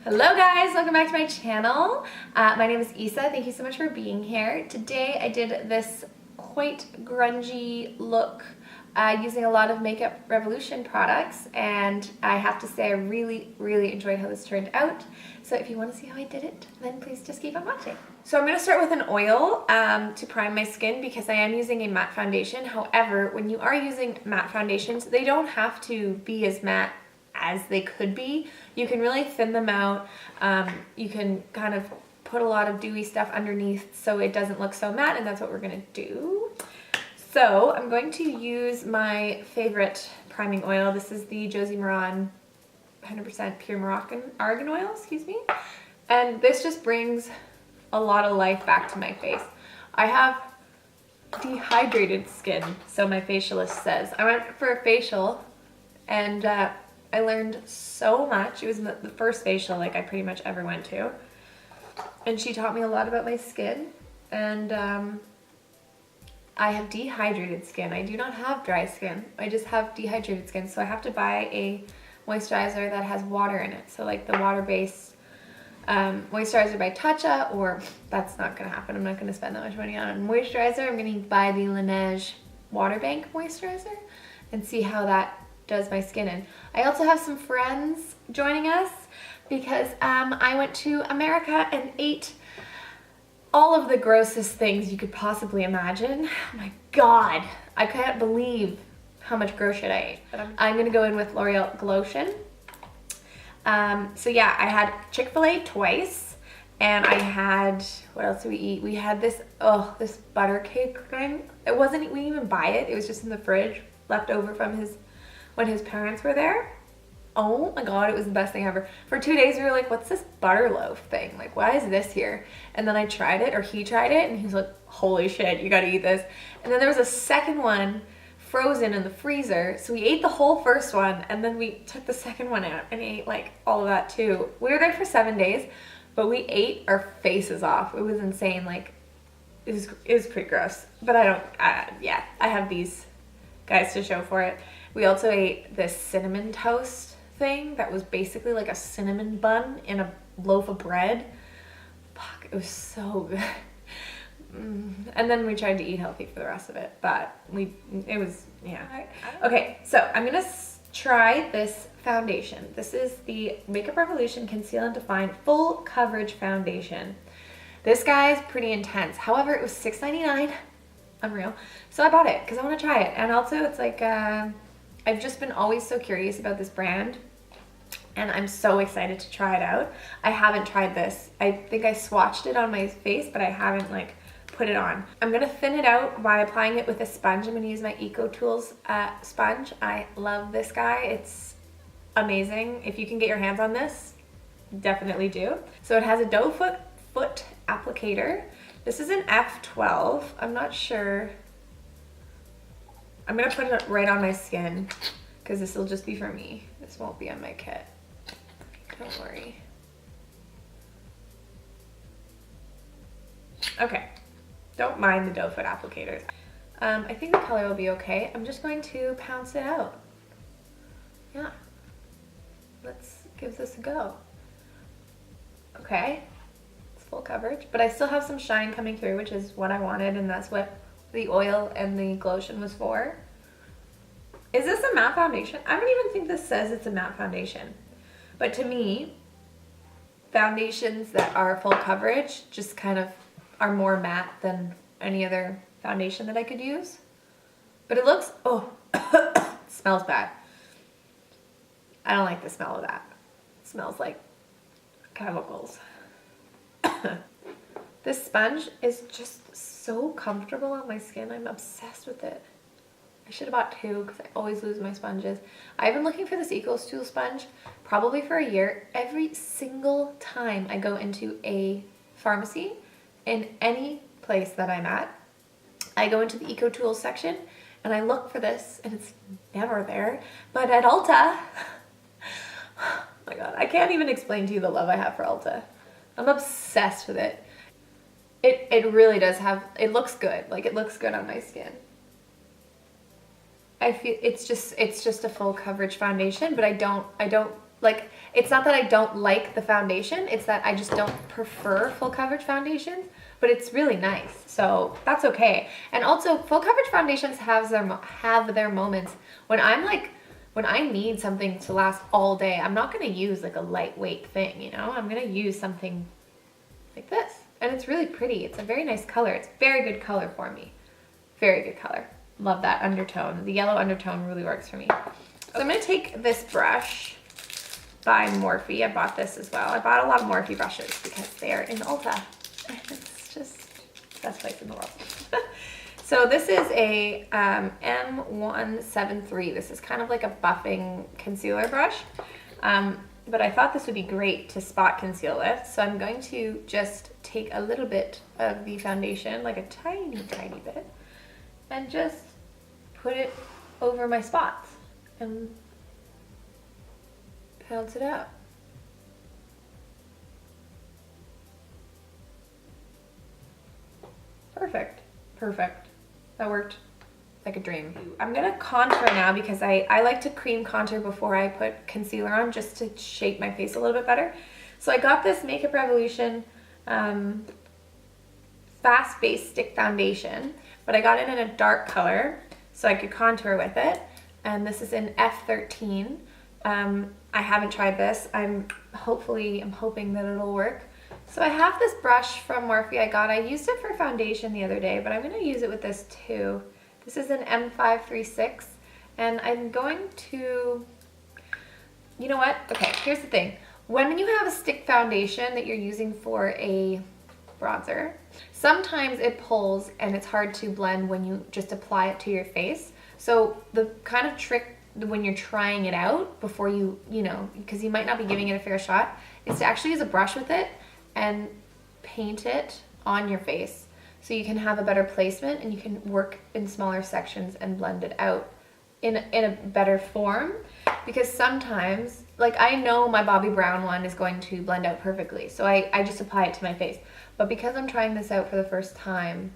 Hello guys, welcome back to my channel. My name is Isa. Thank you so much for being here. Today I did this quite grungy look using a lot of Makeup Revolution products, and I have to say I really enjoyed how this turned out. So if you want to see how I did it, then please just keep on watching. So I'm going to start with an oil to prime my skin because I am using a matte foundation. However, when you are using matte foundations, they don't have to be as matte as they could be. You can really thin them out. You can kind of put a lot of dewy stuff underneath so it doesn't look so matte, and that's what we're gonna do. So I'm going to use my favorite priming oil. This is the Josie Maran 100% pure Moroccan argan oil, excuse me. And this just brings a lot of life back to my face. I have dehydrated skin, so my facialist says. I went for a facial and I learned so much. It was the first facial like I pretty much ever went to. And she taught me a lot about my skin. And I have dehydrated skin. I do not have dry skin. I just have dehydrated skin. So I have to buy a moisturizer that has water in it. So like the water-based moisturizer by Tatcha, or that's not gonna happen. I'm not gonna spend that much money on a moisturizer. I'm gonna buy the Laneige Water Bank moisturizer and see how that does my skin in. I also have some friends joining us because I went to America and ate all of the grossest things you could possibly imagine. Oh my god, I can't believe how much gross shit I ate. But I'm gonna go in with L'Oreal Glotion. So yeah, I had Chick-fil-A twice, and I had, what else did we eat? We had this, this butter cake thing. It wasn't, we didn't even buy it. It was just in the fridge, left over from when his parents were there. Oh my god, it was the best thing ever. For 2 days we were like, what's this butter loaf thing? Like, why is this here? And then I tried it, or he tried it, and he was like, holy shit, you gotta eat this. And then there was a second one frozen in the freezer. So we ate the whole first one, and then we took the second one out and ate like all of that too. We were there for 7 days, but we ate our faces off. It was insane. Like, it was pretty gross. But yeah, I have these guys to show for it. We also ate this cinnamon toast thing that was basically like a cinnamon bun in a loaf of bread. Fuck, it was so good. And then we tried to eat healthy for the rest of it, but yeah. Okay, so I'm gonna try this foundation. This is the Makeup Revolution Conceal and Define Full Coverage Foundation. This guy is pretty intense. However, it was $6.99. Unreal. So I bought it because I want to try it. And also it's like, I've just been always so curious about this brand, and I'm so excited to try it out. I haven't tried this. I think I swatched it on my face, but I haven't like put it on. I'm gonna thin it out by applying it with a sponge. I'm gonna use my Eco Tools sponge. I love this guy. It's amazing. If you can get your hands on this, definitely do. So it has a doe foot applicator. This is an F12. I'm not sure. I'm gonna put it right on my skin because this will just be for me. This won't be on my kit. Don't worry. Okay. Don't mind the doe foot applicators. I think the color will be okay. I'm just going to pounce it out. Yeah. Let's give this a go. Okay. Full coverage, but I still have some shine coming through, which is what I wanted, and that's what the oil and the Glotion was for. Is this a matte foundation? I don't even think this says it's a matte foundation, but to me, foundations that are full coverage just kind of are more matte than any other foundation that I could use. But it looks, it smells bad. I don't like the smell of that. It smells like chemicals. This sponge is just so comfortable on my skin. I'm obsessed with it. I should have bought two because I always lose my sponges. I've been looking for this Eco Tools sponge probably for a year. Every single time I go into a pharmacy in any place that I'm at, I go into the Eco Tools section and I look for this, and it's never there. But at Ulta, oh my god, I can't even explain to you the love I have for Ulta. I'm obsessed with it. It really does have, it looks good. Like, it looks good on my skin. I feel it's just a full coverage foundation, but I don't like, it's not that I don't like the foundation, it's that I just don't prefer full coverage foundations, but it's really nice, so that's okay. And also, full coverage foundations have their moments when when I need something to last all day. I'm not gonna use like a lightweight thing, you know? I'm gonna use something like this. And it's really pretty. It's a very nice color. It's very good color for me. Very good color. Love that undertone. The yellow undertone really works for me. So I'm gonna take this brush by Morphe. I bought this as well. I bought a lot of Morphe brushes because they're in Ulta. It's just the best place in the world. So this is a M173. This is kind of like a buffing concealer brush. But I thought this would be great to spot conceal with. So I'm going to just take a little bit of the foundation, like a tiny, tiny bit, and just put it over my spots and pounce it out. Perfect, perfect. That worked like a dream. I'm gonna contour now because I like to cream contour before I put concealer on, just to shape my face a little bit better. So I got this Makeup Revolution Fast Base Stick Foundation, but I got it in a dark color so I could contour with it. And this is in F13. I haven't tried this. I'm hoping that it'll work. So I have this brush from Morphe I used it for foundation the other day, but I'm gonna use it with this too. This is an M536, and I'm going to, you know what? Okay, here's the thing. When you have a stick foundation that you're using for a bronzer, sometimes it pulls and it's hard to blend when you just apply it to your face. So the kind of trick when you're trying it out before you know, because you might not be giving it a fair shot, is to actually use a brush with it and paint it on your face so you can have a better placement and you can work in smaller sections and blend it out in a better form. Because sometimes, like, I know my Bobbi Brown one is going to blend out perfectly, so I just apply it to my face. But because I'm trying this out for the first time,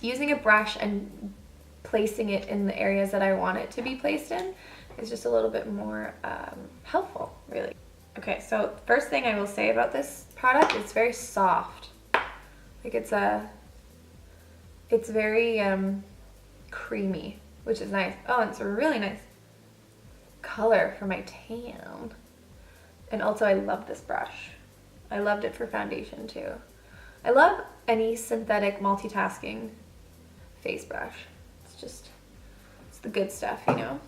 using a brush and placing it in the areas that I want it to be placed in is just a little bit more helpful, really. Okay, so first thing I will say about this product, it's very soft. Like, it's very creamy, which is nice. Oh, and it's a really nice color for my tan. And also, I love this brush. I loved it for foundation too. I love any synthetic multitasking face brush. It's the good stuff, you know?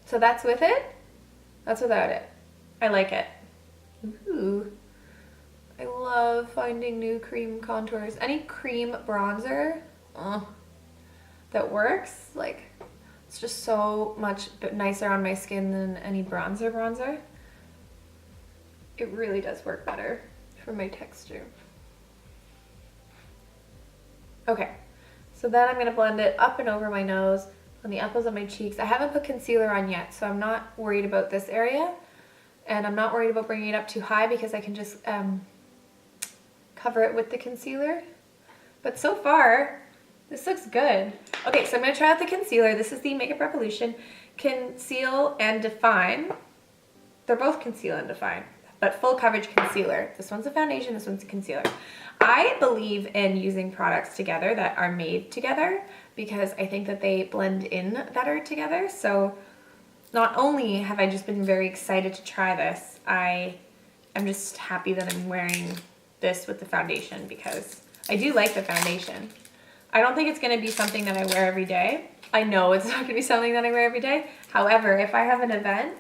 So that's with it. That's without it. I like it. Ooh. I love finding new cream contours. Any cream bronzer that works, like, it's just so much nicer on my skin than any bronzer. It really does work better for my texture. Okay, so then I'm gonna blend it up and over my nose, on the apples of my cheeks. I haven't put concealer on yet, so I'm not worried about this area. And I'm not worried about bringing it up too high because I can just cover it with the concealer. But so far, this looks good. Okay, so I'm gonna try out the concealer. This is the Makeup Revolution Conceal and Define. They're both Conceal and Define, but full coverage concealer. This one's a foundation, this one's a concealer. I believe in using products together that are made together because I think that they blend in better together. So not only have I just been very excited to try this, I am just happy that I'm wearing this with the foundation because I do like the foundation. I don't think it's gonna be something that I wear every day. I know it's not gonna be something that I wear every day. However, if I have an event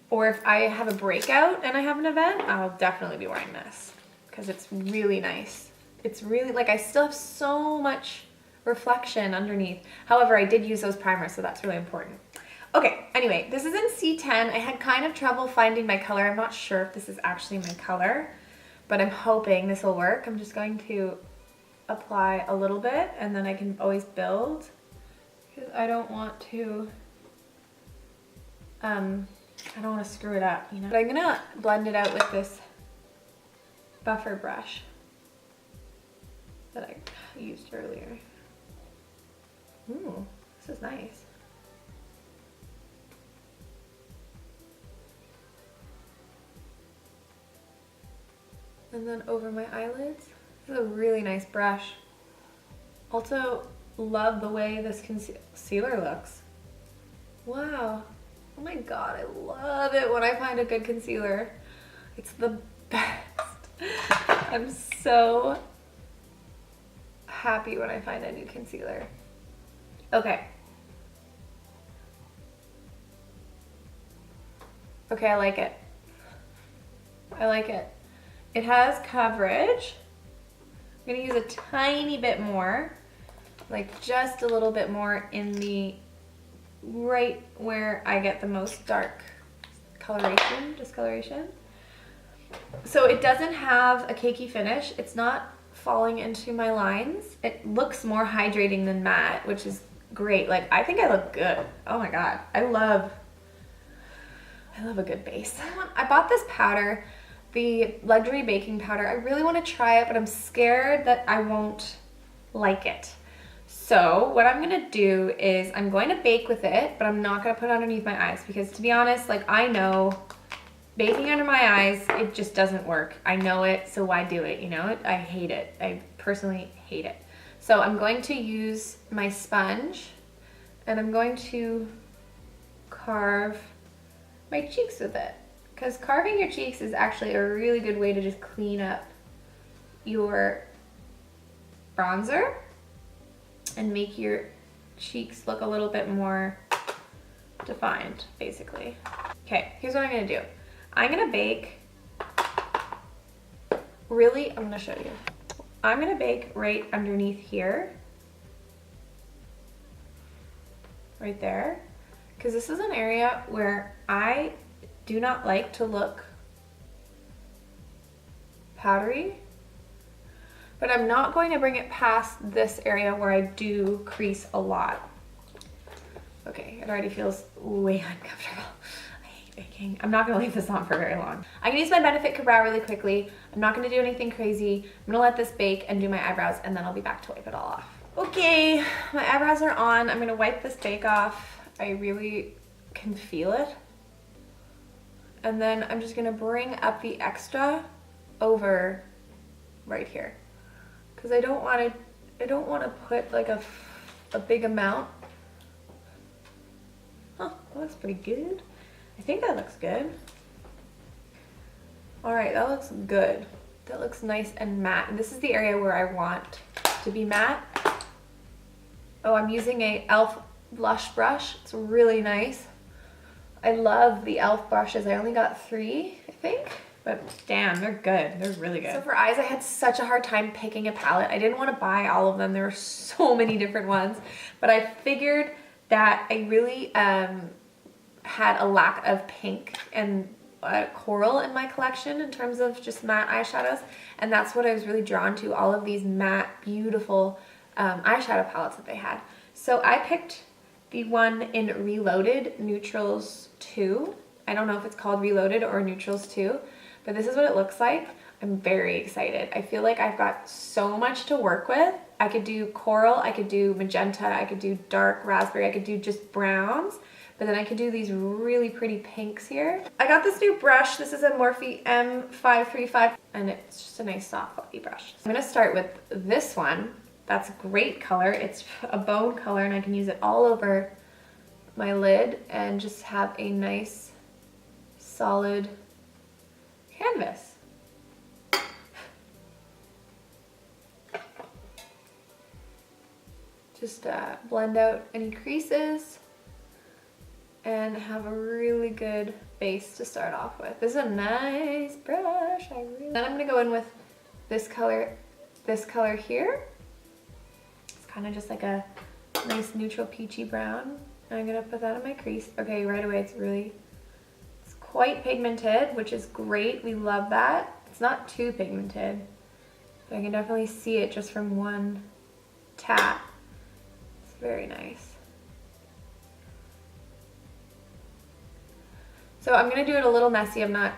or if I have a breakout and I have an event, I'll definitely be wearing this because it's really nice. It's really, like, I still have so much reflection underneath. However, I did use those primers, so that's really important. Okay, anyway, this is in C10. I had kind of trouble finding my color. I'm not sure if this is actually my color, but I'm hoping this will work. I'm just going to apply a little bit and then I can always build because I don't want to screw it up, you know. But I'm gonna blend it out with this buffer brush that I used earlier. Ooh, this is nice. And then over my eyelids. This is a really nice brush. Also, love the way this concealer looks. Wow. Oh my god, I love it when I find a good concealer. It's the best. I'm so happy when I find a new concealer. Okay. Okay, I like it. I like it. It has coverage. I'm gonna use a tiny bit more, like just a little bit more in the right where I get the most dark discoloration. So it doesn't have a cakey finish. It's not falling into my lines. It looks more hydrating than matte, which is great. Like, I think I look good. Oh my god. I love a good base. I bought this powder, the Luxury Baking Powder. I really want to try it, but I'm scared that I won't like it. So what I'm gonna do is I'm going to bake with it, but I'm not gonna put it underneath my eyes because, to be honest, like, I know baking under my eyes, it just doesn't work. I know it, so why do it, you know? I hate it. I personally hate it. So I'm going to use my sponge and I'm going to carve my cheeks with it, because carving your cheeks is actually a really good way to just clean up your bronzer and make your cheeks look a little bit more defined, basically. Okay, here's what I'm gonna do. I'm gonna bake, I'm gonna show you. I'm gonna bake right underneath here, right there, because this is an area where I do not like to look powdery, but I'm not going to bring it past this area where I do crease a lot. Okay, it already feels way uncomfortable. I hate baking. I'm not gonna leave this on for very long. I'm gonna use my Benefit brow really quickly. I'm not gonna do anything crazy. I'm gonna let this bake and do my eyebrows, and then I'll be back to wipe it all off. Okay, my eyebrows are on. I'm gonna wipe this bake off. I really can feel it. And then I'm just gonna bring up the extra over right here, because I don't want to put like a big amount. Huh, that looks pretty good. I think that looks good. All right, that looks good. That looks nice and matte. And this is the area where I want to be matte. Oh, I'm using a e.l.f. blush brush. It's really nice. I love the e.l.f. brushes. I only got 3, I think. But damn, they're good. They're really good. So for eyes, I had such a hard time picking a palette. I didn't want to buy all of them. There were so many different ones. But I figured that I really had a lack of pink and coral in my collection in terms of just matte eyeshadows. And that's what I was really drawn to, all of these matte, beautiful eyeshadow palettes that they had. So I picked the one in Reloaded, Newtrals 2. I don't know if it's called Reloaded or Newtrals 2, but this is what it looks like. I'm very excited. I feel like I've got so much to work with. I could do coral, I could do magenta, I could do dark raspberry, I could do just browns, but then I could do these really pretty pinks here. I got this new brush. This is a Morphe M535, and it's just a nice soft fluffy brush. I'm gonna start with this one. That's a great color. It's a bone color, and I can use it all over my lid and just have a nice solid canvas. Just blend out any creases and have a really good base to start off with. This is a nice brush. Then I'm gonna go in with this color here. It's kind of just like a nice neutral peachy brown. And I'm gonna put that in my crease. Okay, right away it's quite pigmented, which is great. We love that. It's not too pigmented, but I can definitely see it just from one tap. It's very nice. So I'm gonna do it a little messy. I'm not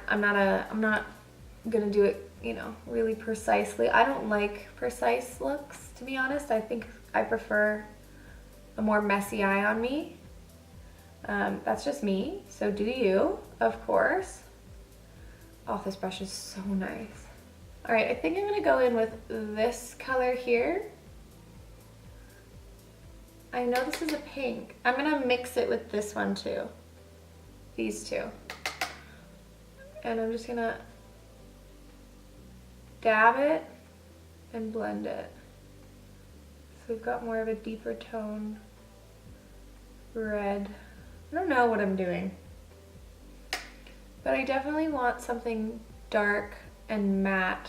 gonna do it, you know, really precisely. I don't like precise looks, to be honest. I think I prefer a more messy eye on me. That's just me, so do you, of course. Oh, this brush is so nice. All right, I think I'm gonna go in with this color here. I know this is a pink. I'm gonna mix it with this one too. These two. And I'm just gonna dab it and blend it. So we've got more of a deeper tone red. I don't know what I'm doing, but I definitely want something dark and matte.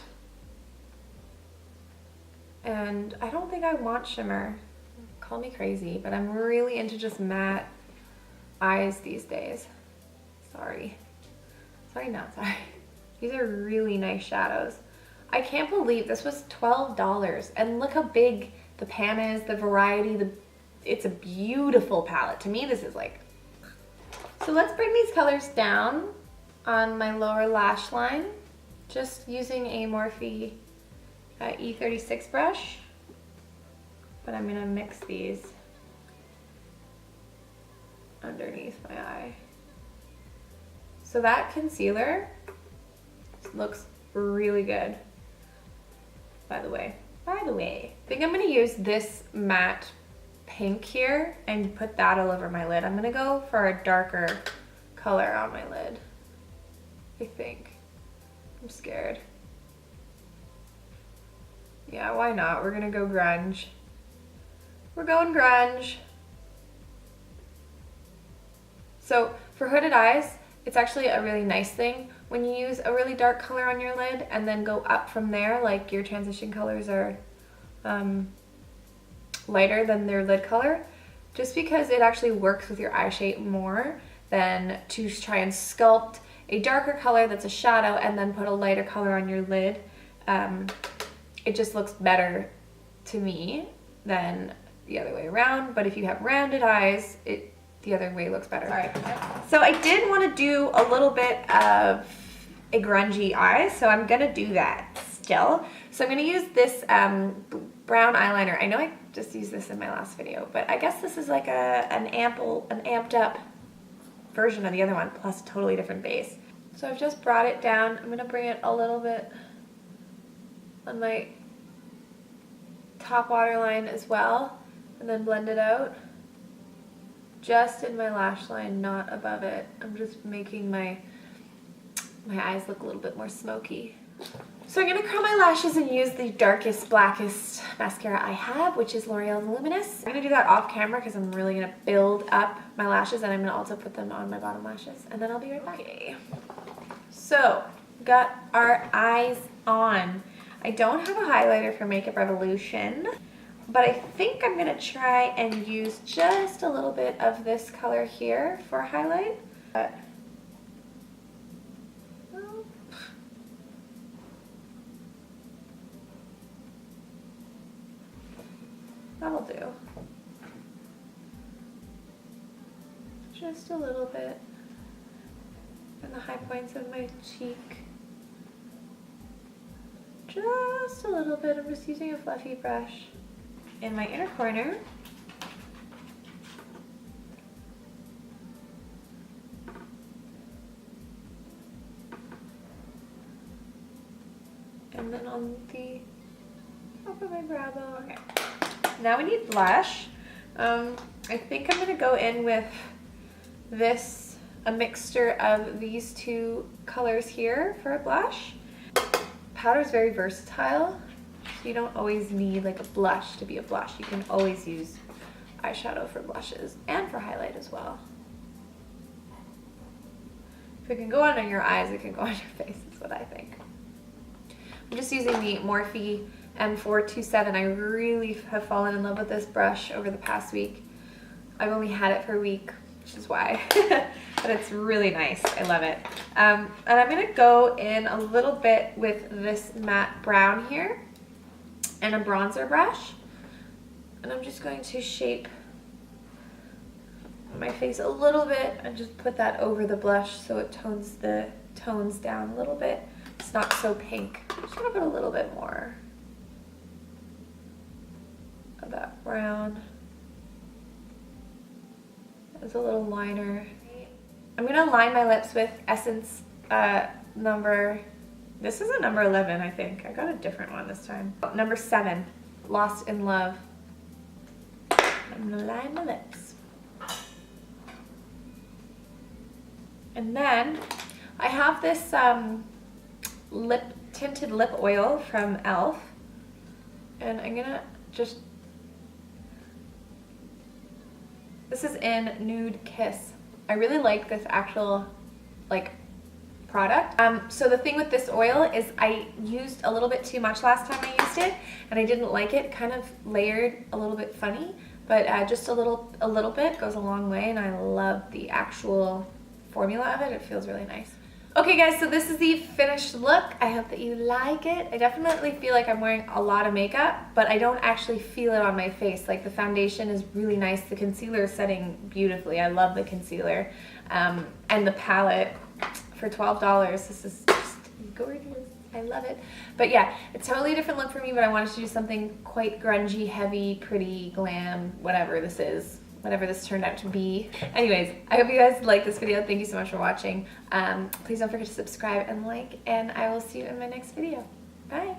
And I don't think I want shimmer. Call me crazy, but I'm really into just matte eyes these days. Sorry. Sorry, not sorry. These are really nice shadows. I can't believe this was $12, and look how big the pan is, the variety, it's a beautiful palette. To me, this is like... So let's bring these colors down on my lower lash line, just using a Morphe E36 brush. But I'm gonna mix these underneath my eye. So that concealer looks really good, by the way. I think I'm gonna use this matte pink here and put that all over my lid. I'm gonna go for a darker color on my lid, I think. I'm scared. Yeah, why not? We're gonna go grunge. We're going grunge. So for hooded eyes, it's actually a really nice thing when you use a really dark color on your lid and then go up from there, like your transition colors are lighter than their lid color, just because it actually works with your eye shape more than to try and sculpt a darker color that's a shadow and then put a lighter color on your lid. It just looks better to me than the other way around, but if you have rounded eyes, the other way looks better. All right. So I did want to do a little bit of a grungy eye, so I'm gonna do that still. So I'm gonna use this brown eyeliner. I know I just used this in my last video, but I guess this is like an amped up version of the other one, plus a totally different base. So I've just brought it down. I'm gonna bring it a little bit on my top waterline as well, and then blend it out. Just in my lash line, not above it. I'm just making my eyes look a little bit more smoky. So I'm gonna curl my lashes and use the darkest, blackest mascara I have, which is L'Oreal Voluminous. I'm gonna do that off camera because I'm really gonna build up my lashes, and I'm gonna also put them on my bottom lashes, and then I'll be right back. Okay. So, got our eyes on. I don't have a highlighter for Makeup Revolution, but I think I'm gonna try and use just a little bit of this color here for highlight. That'll do. Just a little bit in the high points of my cheek. Just a little bit. I'm just using a fluffy brush. In my inner corner, and then on the top of my brow bone. Okay. Now we need blush. I think I'm gonna go in with this, a mixture of these two colors here for a blush. Powder is very versatile. So you don't always need like a blush to be a blush. You can always use eyeshadow for blushes and for highlight as well. If it can go on your eyes, it can go on your face, is what I think. I'm just using the Morphe M427. I really have fallen in love with this brush over the past week. I've only had it for a week, which is why. But it's really nice. I love it. And I'm gonna go in a little bit with this matte brown here and a bronzer brush, and I'm just going to shape my face a little bit and just put that over the blush so it tones the tones down a little bit. It's not so pink. I'm just gonna put a little bit more of that brown as a little liner. I'm gonna line my lips with Essence number This is a number 11, I think. I got a different one this time. Number 7, Lost in Love. I'm gonna line my lips. And then I have this tinted lip oil from e.l.f. And I'm gonna just, this is in Nude Kiss. I really like this actual like product. So the thing with this oil is I used a little bit too much last time I used it, and I didn't like it. Kind of layered a little bit funny, but just a little bit goes a long way, and I love the actual formula of it. It feels really nice. Okay guys, so this is the finished look. I hope that you like it. I definitely feel like I'm wearing a lot of makeup, but I don't actually feel it on my face. Like the foundation is really nice. The concealer is setting beautifully. I love the concealer. And the palette for $12. This is just gorgeous. I love it. But yeah, it's totally a different look for me, but I wanted to do something quite grungy, heavy, pretty, glam, whatever this is. Whatever this turned out to be. Anyways, I hope you guys liked this video. Thank you so much for watching. Please don't forget to subscribe and like, and I will see you in my next video. Bye.